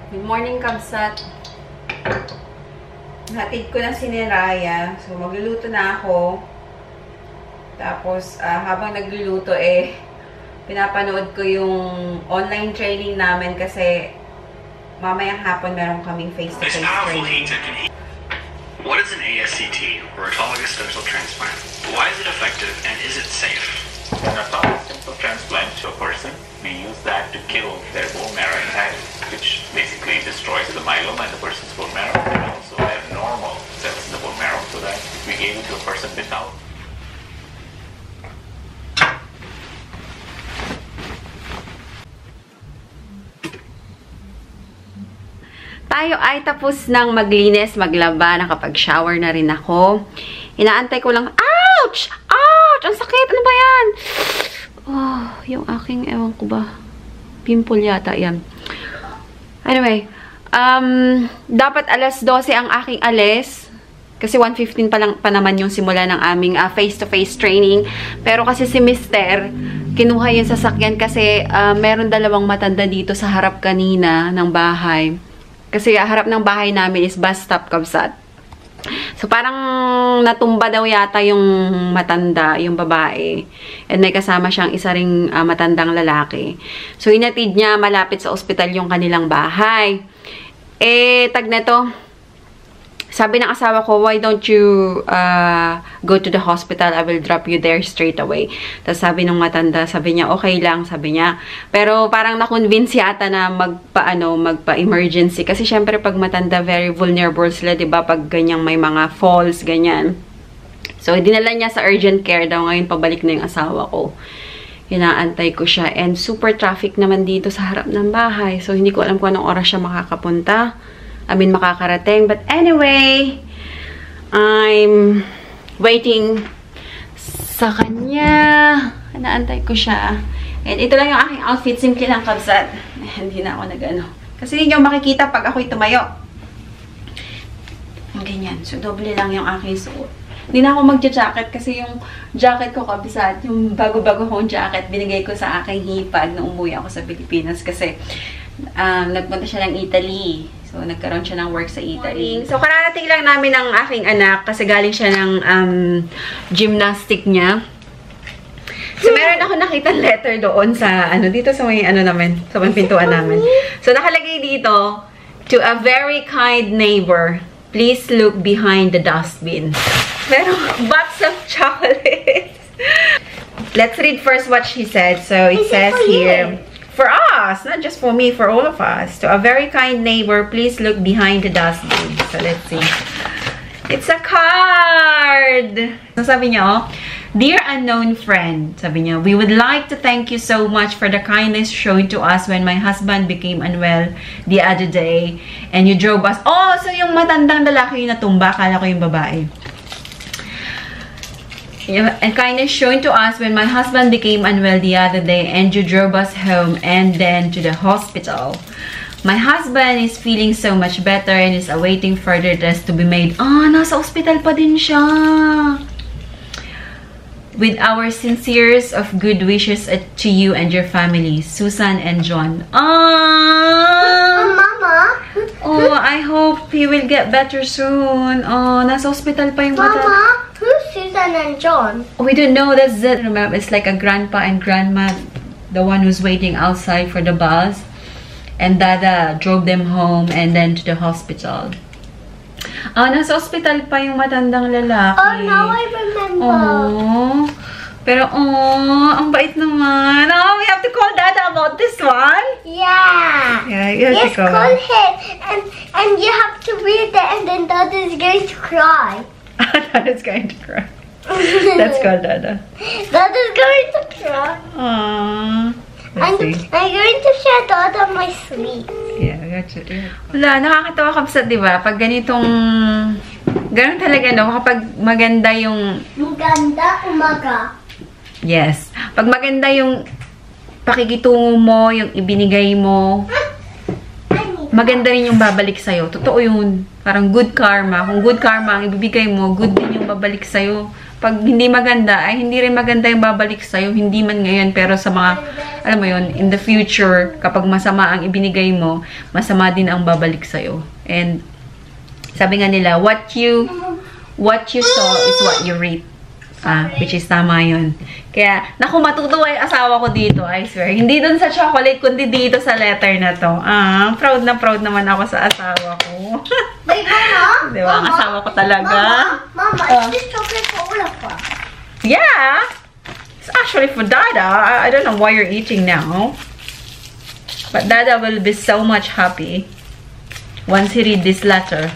Good morning, Kabsat. Hatid ko na si Neraya. So, magluluto na ako. Tapos, habang nagluluto, pinapanood ko yung online training namin kasi mamayang hapon meron kaming face-to-face training. What is an ASCT, or autologous stem cell transplant? Why is it effective, and is it safe? An autologous stem cell transplant to a person, we use that to kill their bone marrow entirely, which basically destroys the myeloma in the person's bone marrow, and also have normal cells in the bone marrow, so that we gave it to a person without. Tayo ay tapos ng maglinis, maglaba, nakapag-shower na rin ako. Inaantay ko lang, ouch! Ouch! Ang sakit! Ano ba yan? Oh, yung aking, ewan ko ba, pimple yata yan. Anyway, dapat alas 12 ang aking alis. Kasi 1:15 pa naman yung simula ng aming face-to-face training. Pero kasi si Mister, kinuha yung sasakyan kasi meron dalawang matanda dito sa harap kanina ng bahay. Kasi harap ng bahay namin is bus stop, Kabsat. So, parang natumba daw yata yung matanda, yung babae. And may kasama siyang isa ring matandang lalaki. So, inatid niya malapit sa ospital yung kanilang bahay. Tag na to. Sabi ng asawa ko, why don't you go to the hospital? I will drop you there straight away. Tapos sabi ng matanda, sabi niya, okay lang, sabi niya. Pero parang na-convince yata na magpa-emergency. Kasi syempre pag matanda, very vulnerable sila, diba? Pag ganyang may mga falls, ganyan. So, dinala niya sa urgent care daw. Ngayon, pabalik na yung asawa ko. Inaantay ko siya. And super traffic naman dito sa harap ng bahay. So, hindi ko alam kung anong oras siya makakapunta. Makakarating. But anyway, I'm waiting sa kanya. Inaantay ko siya. And ito lang yung aking outfit. Simple lang, Kabsat. Hindi na ako nag-ano. Kasi hindi nyo makikita pag ako'y tumayo. Ganyan. So, doble lang yung aking suot. Hindi na ako mag-jacket kasi yung jacket ko, Kabsat, yung bago-bago kong jacket, binigay ko sa aking hipag nung umuwi ako sa Pilipinas kasi nagpunta siya ng Italy. So, nagkaroon siya ng work sa Italy. So, kararating lang namin ng aking anak kasi galing siya ng gymnastic niya. So, meron ako nakita letter doon sa, dito sa may, namin, sa may pintuan namin. So, nakalagay dito, to a very kind neighbor, please look behind the dustbin. Pero, box of chocolates. Let's read first what she said. So, it says here, for us, not just for me, for all of us. To a very kind neighbor, please look behind the dustbin. So, let's see. It's a card! So, sabi niya, Dear unknown friend, sabi niya, we would like to thank you so much for the kindness shown to us when my husband became unwell the other day. And you drove us. Oh, so yung matandang lalaki yung natumba, kala ko yung babae. And kindness shown to us when my husband became unwell the other day and you drove us home and then to the hospital. My husband is feeling so much better and is awaiting further tests to be made. Nasa hospital pa din siya. With our sincerest of good wishes to you and your family, Susan and John. Mama? Oh, I hope he will get better soon. Nasa hospital pa yung bata. Mama? Who's Susan and John? We don't know. That's it. Remember, it's like a grandpa and grandma, the one who's waiting outside for the bus. And Dada drove them home and then to the hospital. Nasa hospital pa yung matandang lalaki. Oh, now I remember. Pero, ang bait naman. We have to call Dada about this one? Yeah. Yeah, you have Yes, to call. call him. And you have to read it and then Dada's going to cry. Dada's going to cry. Let's call Dada. Dada's going to cry. Let's see. I'm going to share Dada my sweets. Yeah, gotcha. Wala, nakakatawa, Kabsat, di ba? Pag ganitong, ganun talaga, no? Kapag maganda yung... Maganda umaga. Yes. Pag maganda yung pakikitungo mo, yung ibinigay mo, maganda rin yung babalik sa'yo. Totoo yun. Parang good karma. Kung good karma ang ibibigay mo, good din yung babalik sa'yo. pag hindi maganda, ay hindi rin maganda yung babalik sa'yo. Hindi man ngayon, pero sa mga, alam mo yun, in the future, kapag masama ang ibinigay mo, masama din ang babalik sa'yo. And, sabi nga nila, what you saw is what you reap. Which is tama yun. Kaya, naku, matutuwa yung asawa ko dito, I swear. Hindi dun sa chocolate, kundi dito sa letter na to. Proud na proud naman ako sa asawa ko. Wait, Mama? Diba? Ang asawa ko talaga. Mama, is this chocolate for all of us? Yeah! It's actually for Dada. I don't know why you're eating now. But Dada will be so much happy once he read this letter.